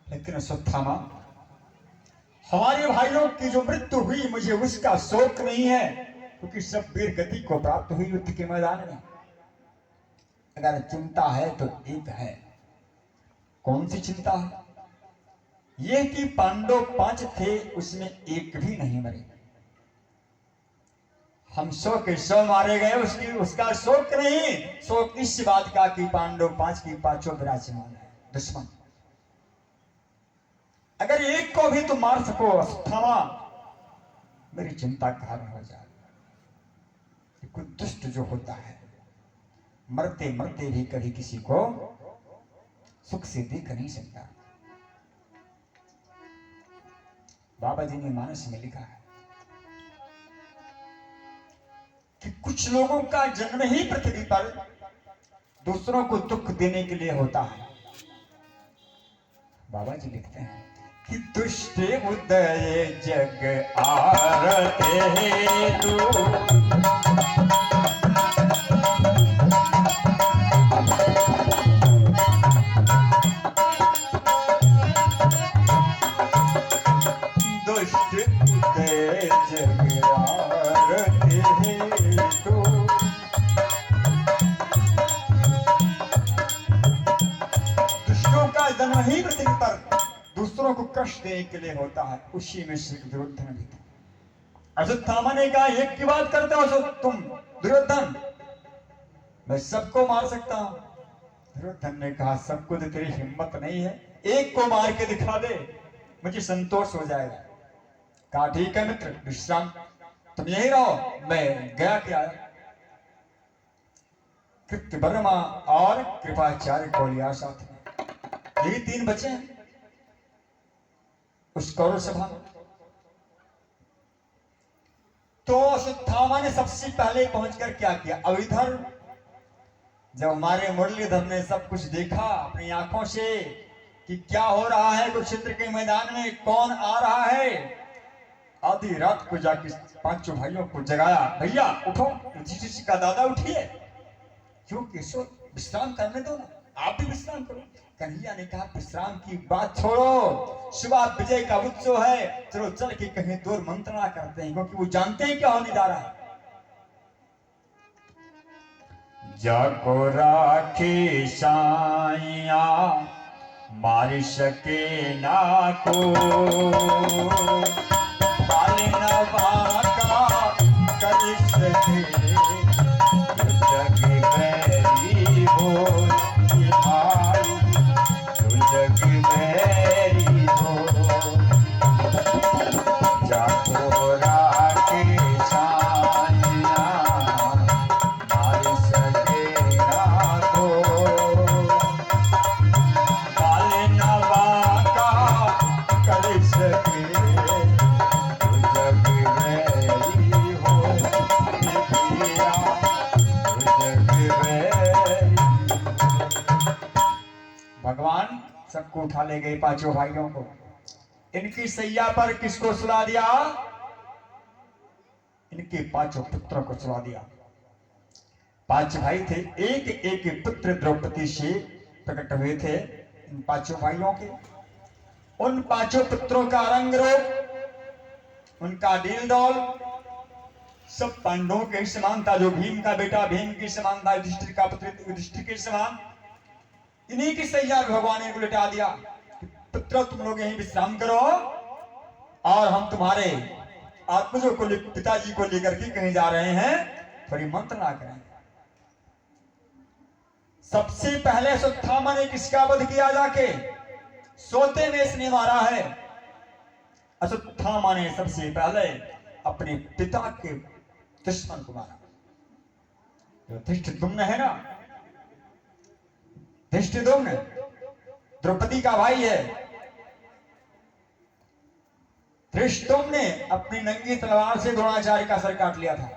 लेकिन अश्वत्थामा, हमारे भाइयों की जो मृत्यु हुई मुझे उसका शोक नहीं है, क्योंकि सब वीर गति को प्राप्त हुई युद्ध के मैदान में। अगर चिंता है तो एक है। कौन सी चिंता है? यह कि पांडव 5 थे, उसमें एक भी नहीं मरे। हम 100 के 100 मारे गए, उसका शोक नहीं। शोक इस बात का कि पांडव 5 की 5 विराजमान है दुश्मन। अगर एक को भी तुम मार सको अश्वत्थामा, मेरी चिंता का कारण हो जाए। कुछ दुष्ट जो होता है, मरते मरते भी कभी किसी को सुख से देख नहीं सकता। बाबा जी ने मानस में लिखा है कि कुछ लोगों का जन्म ही पृथ्वी पर दूसरों को दुख देने के लिए होता है। बाबा जी लिखते हैं कि दुष्ट उदय जग आरते दुष्ट उदय जग आरते दुष्टों का जन्म ही पृथ्वी पर दूसरों को कष्ट देने के लिए होता है। उसी में श्री दुर्योधन भी था। अश्वत्थामा ने कहा, एक की बात करते हो तुम दुर्योधन, मैं सबको मार सकता हूं। दुर्योधन ने कहा, सबको तो तेरी हिम्मत नहीं है, एक को मार के दिखा दे, मुझे संतोष हो जाएगा। कहा, ठीक है मित्र विश्राम, तुम यही रहो, मैं गया के आया। कृत्यवर्मा और कृपाचार्य को लिया साथ में, यही 3 बचे हैं उस कौरव सभा में। तो अश्वत्थामा ने सबसे पहले पहुंचकर क्या किया? अब इधर जब हमारे मुरलीधर ने सब कुछ देखा अपनी आंखों से कि क्या हो रहा है कुरुक्षेत्र के मैदान में, कौन आ रहा है, आधी रात को जाके 5 भाइयों को जगाया, भैया उठो, युधिष्ठिर का दादा उठिए, क्यों केशव विश्राम करने दो ना, आप भी विश्राम करो। कन्हैया ने कहा, विश्राम की बात छोड़ो, सुबह विजय का उत्सव है, चलो चल के कहीं दूर मंत्रणा करते हैं, क्योंकि वो जानते हैं क्या होने जा रहा है। जाको राखी साइया मार सके ना को, पालना का कर सके जग बैरी हो, भाई तो जग बैरी हो। जाको राखे साइया मार सके ना को, पालना का कर सके जग बैरी हो, भगवान सबको उठा ले गए 5 भाइयों को। इनकी सैया पर किसको सुला दिया? इनके 5 पुत्रों को सुला दिया। 5 भाई थे, एक एक पुत्र द्रौपदी से प्रकट हुए थे इन 5 भाइयों के। उन 5 पुत्रों का रंग रूप, उनका डील डौल सब पांडवों के समान था। जो भीम का बेटा भीम के समान था, युधिष्ठिर का पुत्र युधिष्ठिर के समान। इन्हीं की सैया भगवान ने उलटा दिया, पुत्र तुम लोग यहीं विश्राम करो और हम तुम्हारे आत्मजों को पिताजी को लेकर के कहीं जा रहे हैं, थोड़ी मंत्रणा करें। सबसे पहले अश्वत्थामा ने किसका वध किया? जाके सोते में इसने मारा है। अश्वत्थामा ने सबसे पहले अपने पिता के दुश्मन को मारा। जो धृष्टद्युम्न है ना, धृष्टद्युम्न द्रौपदी का भाई है। धृष्टद्युम्न ने अपनी नंगी तलवार से द्रोणाचार्य का सर काट लिया था।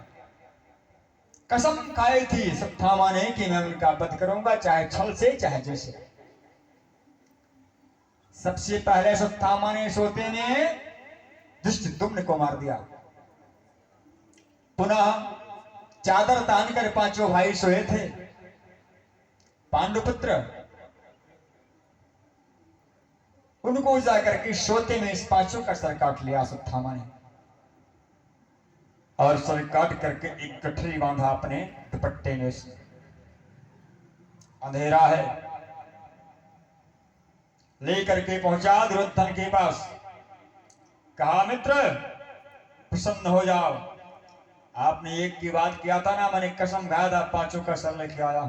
कसम खाई थी अश्वत्थामा ने कि मैं उनका वध करूंगा, चाहे छल से चाहे जैसे। सबसे पहले अश्वत्थामा ने सोते में धृष्टद्युम्न को मार दिया। पुनः चादर तानकर 5 भाई सोए थे। पांडुपुत्र उनको जाकर के सोते में इस पांचों का सर काट लिया अश्वत्थामा ने, और सर काट करके एक गठरी बांधा अपने दुपट्टे में। अंधेरा है, लेकर के पहुंचा दुर्योधन के पास, कहा मित्र प्रसन्न हो जाओ, आपने एक की बात किया था ना, मैंने कसम खाया था पांचों का सर लेके आया।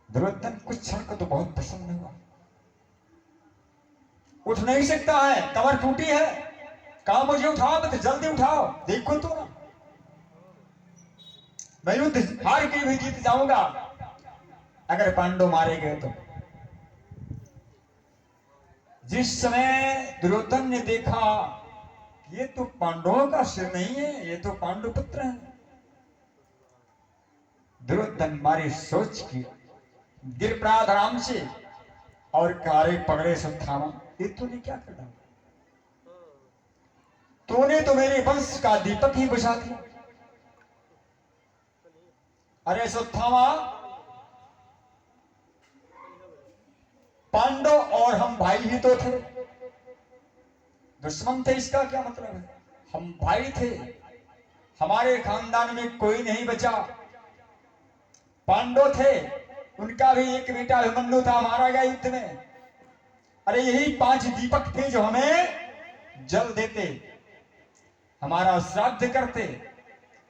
दुर्योधन कुछ क्षण को तो बहुत प्रसन्न हुआ, उठ नहीं सकता है, कमर टूटी है, कहा मुझे उठाओ, तो जल्दी उठाओ, देखो तो ना मैं युद्ध हार के भी जीत जाऊंगा अगर पांडव मारे गए तो। जिस समय दुर्योधन ने देखा ये तो पांडवों का सिर नहीं है, ये तो पांडु पुत्र है, दुर्योधन मारे सोच की गिर पड़ा आराम से और कारे पकड़े अश्वत्थामा, ये तूने क्या कर डाला, तूने तो मेरे वंश का दीपक ही बुझा दिया। अरे अश्वत्थामा, पांडव और हम भाई ही तो थे, दुश्मन थे इसका क्या मतलब है, हम भाई थे, हमारे खानदान में कोई नहीं बचा, पांडव थे, उनका भी एक बेटा अभिमन्यु था, मारा गया युद्ध में। अरे यही 5 दीपक थे जो हमें जल देते, हमारा श्राद्ध करते,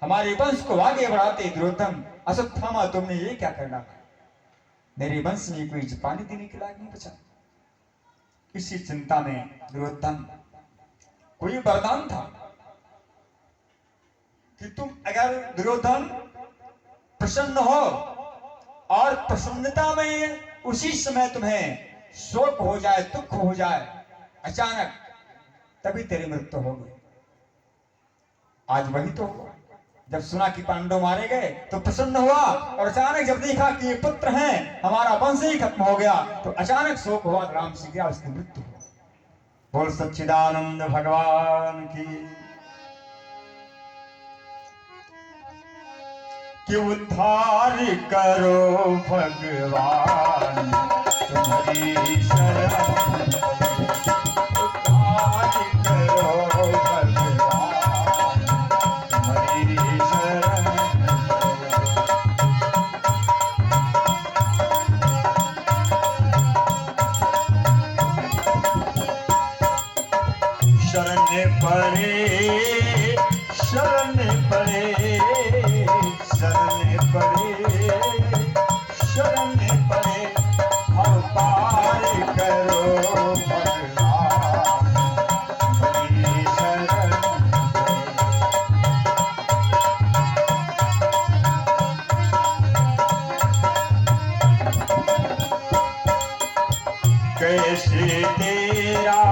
हमारे वंश को आगे बढ़ाते। दुर्योधन, अश्वत्थामा तुमने ये क्या करना, मेरे वंश में कोई पानी देने के लायक नहीं बचा। इसी चिंता में दुर्योधन कोई वरदान था कि तुम अगर दुर्योधन प्रसन्न हो और प्रसन्नता में उसी समय तुम्हें शोक हो जाए, दुख हो जाए अचानक, तभी तेरी मृत्यु होगी। आज वही तो हुआ, जब सुना कि पांडव मारे गए तो प्रसन्न हुआ, और अचानक जब देखा कि ये पुत्र हैं, हमारा वंश ही खत्म हो गया, तो अचानक शोक हुआ, राम से गया, उसकी मृत्यु हुई। बोल सच्चिदानंद भगवान की। कि उद्धार करो भगवान तुम्हारी शरण, उद्धार करो भगवान तुम्हारी शरण। शरण पड़े, शरण पड़े, शरण पड़े, शरण पड़े, भव पार करो भगवान तुम्हारी शरण। कैसे तेरा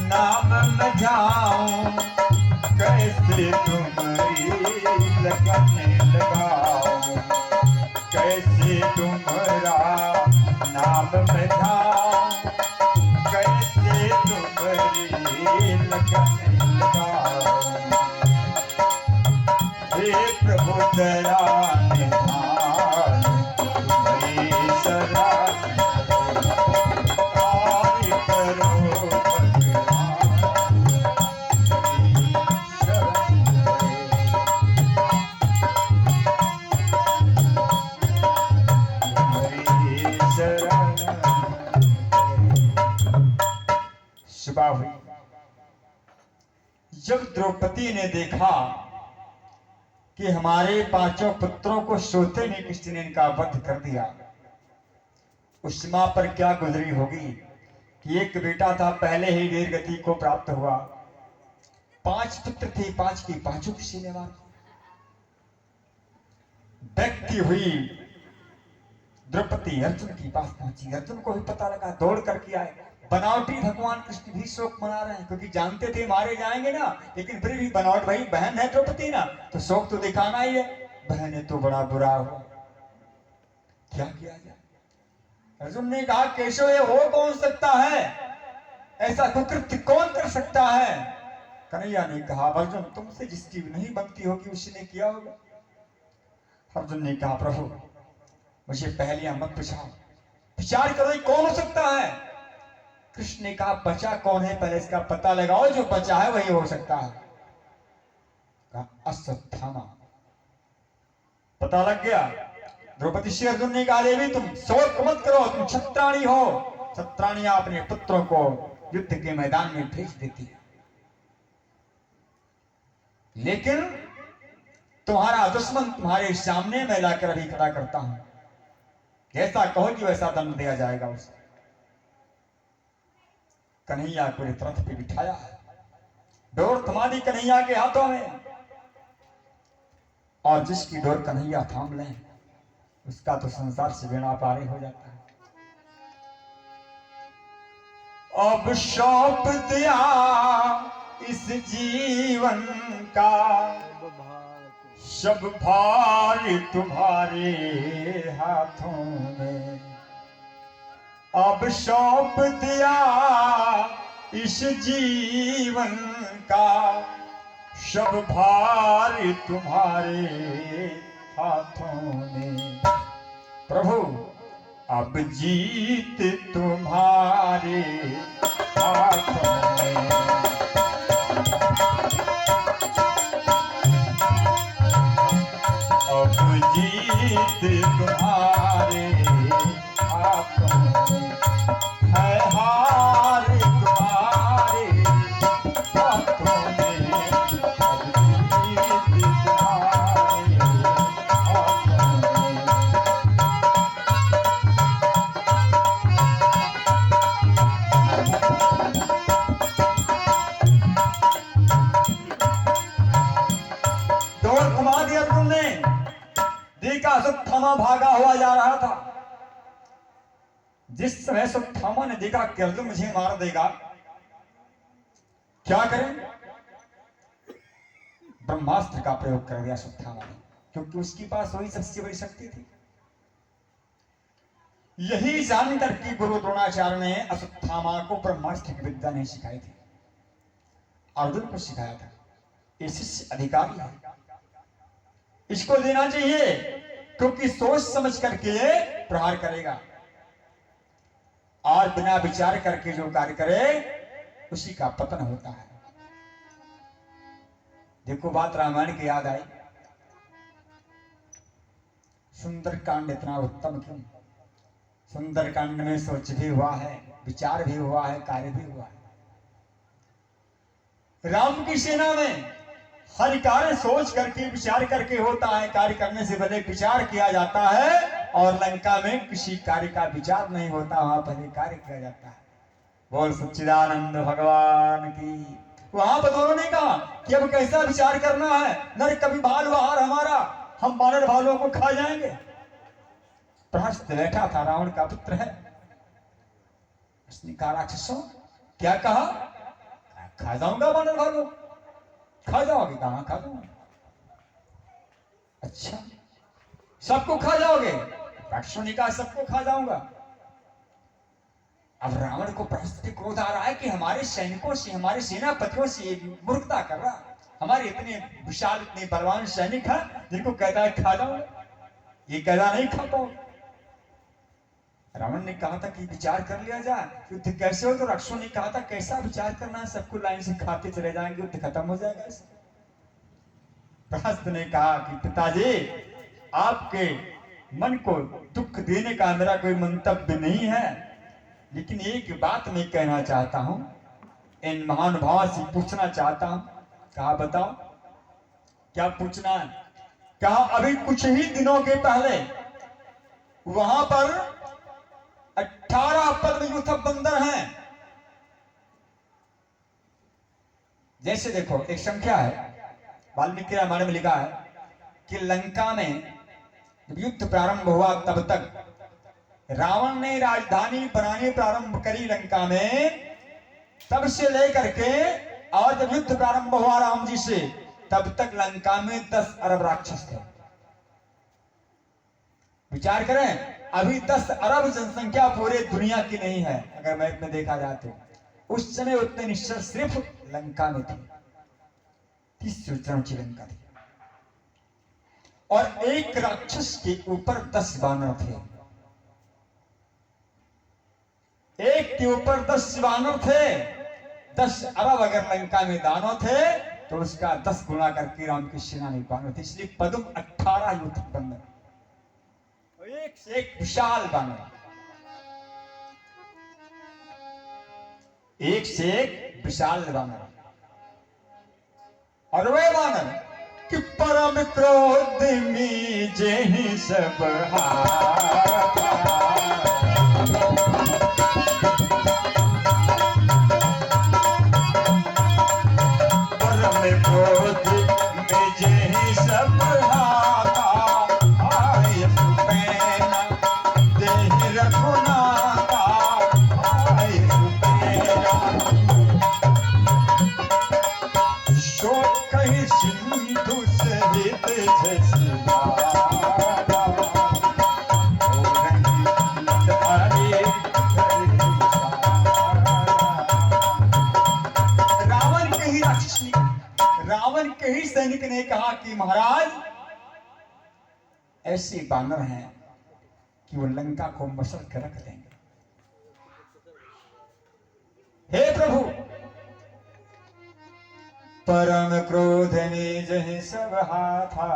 नाम मैं जाऊं, कैसे तुम्हारी लगन लगाऊं, कैसे तुम्हारा नाम मैं जाऊं, कैसे तुम्हारी लगन लगाऊं। हे प्रभु दया निधान तुम्हारी शरण, सुबह हुई। जब द्रौपदी ने देखा कि हमारे 5 पुत्रों को सोते में किसी ने इनका वध कर दिया, उस मां पर क्या गुजरी होगी कि एक बेटा था, पहले ही वीर गति को प्राप्त हुआ, 5 पुत्र थे, 5 की 5 किसी ने मार। व्यक्ति हुई द्रौपदी अर्जुन के पास पहुंची, अर्जुन को भी पता लगा, दौड़ करके आए। बनावटी भगवान कृष्ण भी शोक मना रहे हैं, क्योंकि जानते थे मारे जाएंगे ना, लेकिन फिर भी बनावट, भाई बहन है द्रौपदी ना, तो शोक तो दिखाना ही है। बहन है तो बड़ा बुरा हुआ, क्या किया जाए। अर्जुन ने कहा, केशव ये हो कौन सकता है, ऐसा कुकृत्य कौन कर सकता है। कन्हैया ने कहा, अर्जुन तुमसे जिसकी नहीं बनती होगी उसी ने किया होगा। अर्जुन ने कहा, प्रभु मुझे पहलियां मत पूछाओ, विचार करो ये कौन हो सकता है। कृष्ण ने कहा बचा कौन है पहले इसका पता लगाओ, जो बचा है वही हो सकता है। कहा अश्वत्थामा। पता लग गया। द्रौपदी से अर्जुन ने कहा देवी तुम शोक मत करो, तुम क्षत्राणी हो। क्षत्राणियां अपने पुत्रों को युद्ध के मैदान में भेज देती है, लेकिन तुम्हारा दुश्मन तुम्हारे सामने मैं लाकर अभी खड़ा करता हूं, जैसा कहोगी वैसा दंड दिया जाएगा उसे। कन्हैया को रथ पे बिठाया है, डोर थमा दी कन्हैया के हाथों में, और जिसकी डोर कन्हैया थाम लें उसका तो संसार से बेड़ा पार हो जाता है। अब सौंप दिया इस जीवन का सब भार तुम्हारे हाथों में। अब सौंप दिया इस जीवन का सब भार तुम्हारे हाथों में। प्रभु अब जीत तुम्हारे हाथों में। अब जीत तुम्हारे हाथों में है, हार तुम्हारे हाथों में। अब जीत तुम्हारे हाथों में। डोर थमा दिया तुमने, देखा अश्वत्थामा भागा हुआ जा रहा था। जिस समय अश्वत्थामा ने देखा कि अर्जुन मुझे मार देगा, क्या करें, ब्रह्मास्त्र का प्रयोग कर दिया अश्वत्थामा ने, क्योंकि उसके पास वही सबसे बड़ी शक्ति थी। यही जानकर के गुरु द्रोणाचार्य ने अश्वत्थामा को ब्रह्मास्त्र की विद्या नहीं सिखाई थी, अर्जुन को सिखाया था। ये शिष्य अधिकारी है, इसको देना चाहिए, क्योंकि सोच समझ करके प्रहार करेगा, और बिना विचार करके जो कार्य करे उसी का पतन होता है। देखो बात रामायण की याद आई, सुंदरकांड इतना उत्तम क्यों। सुंदरकांड में सोच भी हुआ है, विचार भी हुआ है, कार्य भी हुआ है। राम की सेना में हर कार्य सोच करके विचार करके होता है, कार्य करने से पहले विचार किया जाता है, और लंका में किसी कार्य का विचार नहीं होता, वहां पहले कार्य किया जाता है। बोल सच्चिदानंद भगवान की। वहां पर दोनों ने कहा कि अब कैसा विचार करना है, नर कभी बाल बहार हमारा, हम बानर भालों को खा जाएंगे। प्रहस्त बैठा था, रावण का पुत्र है, उसने कहा राक्षसों क्या कहा, खा जाऊंगा बानर भालों। खा जाओगे, कहां खा जाओगे, अच्छा सबको खा जाओगे, राक्षसों ने कहा सबको खा जाऊंगा। अब रावण को प्रहस्त पे क्रोध आ रहा है कि हमारे सैनिकों से, हमारे सेनापतियों से मूर्खता कर रहा, हमारे इतने विशाल इतने बलवान सैनिक हैं जिनको कहता है खा जाओगे, ये कहता नहीं खा पाओ। रावण ने कहा था कि विचार कर लिया जाए, युद्ध कैसे हो, तो राक्षसों ने कहा था कैसा विचार करना है, सबको लाइन से खाते चले जाएंगे, युद्ध खत्म हो जाएगा ऐसे। प्रहस्त ने कहा कि पिताजी आपके मन को दुख देने का मेरा कोई मंतव्य नहीं है, लेकिन एक बात मैं कहना चाहता हूं, इन महानुभावों से पूछना चाहता हूं। कहा बताओ क्या पूछना है। कहा अभी कुछ ही दिनों के पहले वहां पर 18 पद्मयूथ बंदर हैं। जैसे देखो एक संख्या है, वाल्मीकि रामायण में लिखा है कि लंका में जब युद्ध प्रारंभ हुआ तब तक रावण ने राजधानी बनाने प्रारंभ करी लंका में, तब से लेकर के और जब युद्ध प्रारंभ हुआ राम जी से, तब तक लंका में 10 अरब राक्षस थे। विचार करें, अभी 10 अरब जनसंख्या पूरे दुनिया की नहीं है, अगर मैप में देखा जाए तो। उस समय उतने निश्चय सिर्फ लंका में थे, 30 ऊंची लंका थी, और एक राक्षस के ऊपर 10 बानर थे। एक के ऊपर 10 वानर थे, 10 अरब अगर लंका में दानव थे तो उसका 10 गुना करके राम की सेना में बानर थे। इसलिए पद्म 18 युद्ध बंदर, एक से एक विशाल बानर, एक से एक विशाल बानर। और वे बानर कि परम क्रोध में जेहि सब हाथा, परम क्रोध में जेहि सब हाथा, आय सुपैना देहि रघुनाथा, आय सुपैना शोक कहि सिंधु सहित झसियारा, हो रही लतारे धरि सारा। रावण के ही राक्षस ने, रावण के ही सैनिक ने कहा कि महाराज ऐसे बानर हैं कि वो लंका को मसल कर रख देंगे। हे प्रभु, परम क्रोध में जहि सब हाथा,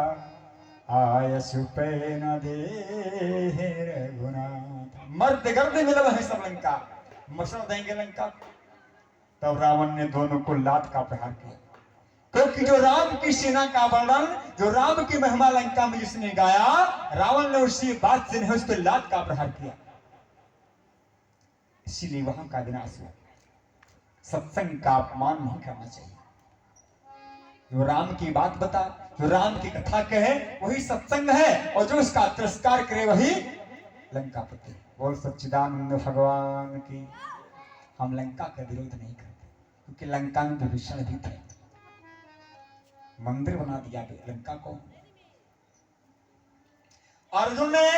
आय सुपैना देहि रघुनाथ। मर्द गर्द मिलब है सब लंका, मसल देंगे लंका। तब रावण ने दोनों को लात का प्रहार किया, क्योंकि जो राम की सेना का वर्णन, जो राम की महिमा लंका में जिसने गाया, रावण ने उसी बात से नहीं उस पर लात का प्रहार किया, इसीलिए वहां का विनाश हुआ। सत्संग का अपमान नहीं करना चाहिए। जो राम की बात बता, जो राम की कथा कहे वही सत्संग है, और जो उसका तिरस्कार करे वही लंकापति। बोल सच्चिदानंद भगवान की। हम लंका का विरोध नहीं करते, क्योंकि लंका में विभीषण भी थे, मंदिर बना दिया लंका को। अर्जुन ने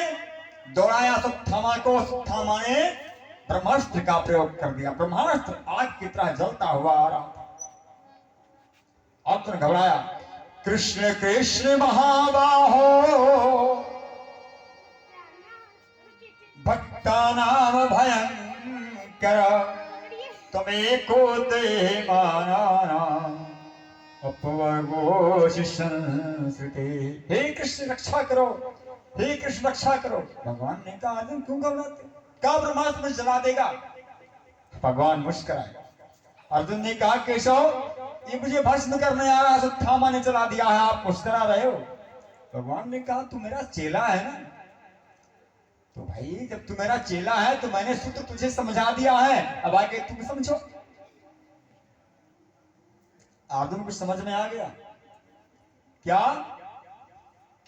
दौड़ाया अश्वत्थामा को, अश्वत्थामा ने ब्रह्मास्त्र का प्रयोग कर दिया। ब्रह्मास्त्र आग की तरह जलता हुआ आ रहा था। अर्जुन घबराया। कृष्ण कृष्ण महाबाहो भक्ता नाम भयंकर, तमेको देहि मानाना अपवर्गोष संस्कृते। हे कृष्ण रक्षा करो, हे कृष्ण रक्षा करो। भगवान ने कहा अर्जुन क्यों घबराते, क्या ब्रह्मास्त्र में जला देगा। भगवान मुस्कुराए। अर्जुन ने कहा केशव, ये मुझे भस्म करने आ रहा, अश्वत्थामा ने चला दिया है, आप मुस्कुरा रहे हो। भगवान ने कहा तू मेरा चेला है ना, तो भाई जब तू मेरा चेला है तो मैंने सूत्र तुझे समझा दिया है, अब आगे तुम समझो। अर्जुन को समझ में आ गया क्या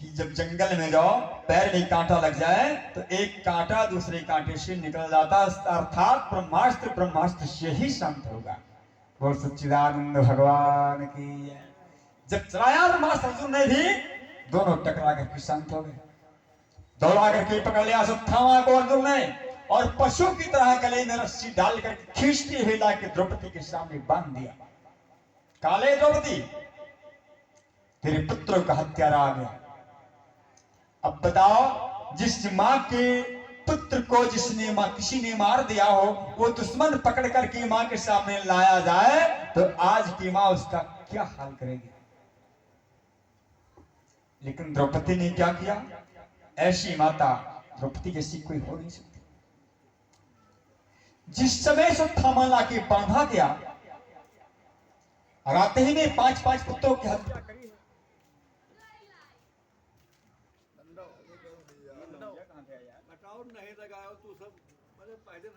कि जब जंगल में जाओ, पैर में कांटा लग जाए तो एक कांटा दूसरे कांटे से निकल जाता, अर्थात ब्रह्मास्त्र ब्रह्मास्त्र से ही शांत होगा। बोल सच्चिदानंद भगवान की। जब चलाया ब्रह्मास्त्र, अर्जुन ने भी, दोनों टकरा कर शांत हो गए। दौड़ा करके पकड़ लिया अश्वत्थामा को अर्जुन ने, और पशु की तरह गले में रस्सी डालकर खींचते हुए लाके द्रौपदी के सामने बांध दिया। काले द्रौपदी, तेरे पुत्रों का हत्यारा आ गया। अब बताओ, जिस मां के पुत्र को जिसने मां किसी ने मार दिया हो, वो दुश्मन पकड़ करके मां के सामने लाया जाए तो आज की मां उसका क्या हाल करेगी। लेकिन द्रौपदी ने क्या किया, ऐसी माता द्रौपदी जैसी कोई हो नहीं सकती। जिस समय अश्वत्थामा लाके बांधा गया, और आते ही ने 5-5 पुत्रों की हत्या करी। नहीं लगाओ तू सब, पहले